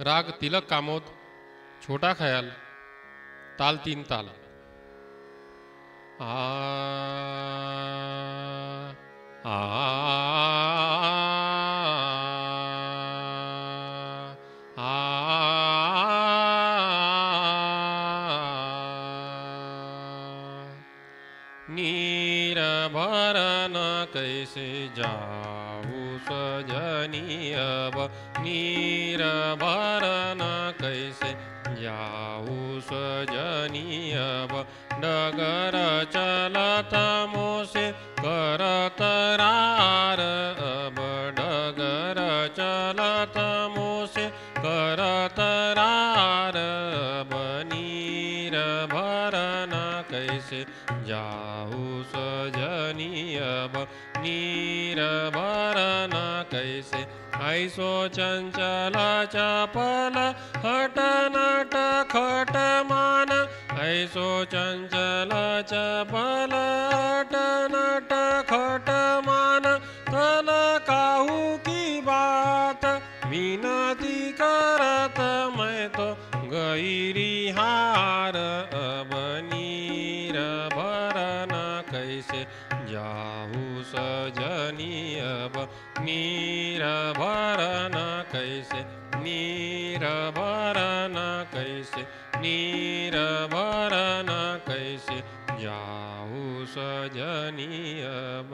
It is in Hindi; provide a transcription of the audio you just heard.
राग तिलक कामोद, छोटा ख्याल, ताल 3 ताल। आ आ नीर भरन कैसे जाऊँ सजनी अब, नीर भरन कैसे जाऊँ सजनी अब। डगर चलत मोसे करत रार अब, डगर चलत मोसे करत रार अब। नीर भरन कैसे जाऊँ सजनी अब, नीर भरन कैसे। ऐसो चंचल चपल हट नट खट मान, ऐसो चंचल चपल हट नट खट मान। तन काहू की बात विनती करत मैं तो गईरी हार अब। नीर भरन कैसे जाऊँ सजनी अब, नीर भरन कैसे, नीर भरन कैसे, नीर भरन कैसे जाऊँ सजनी अब।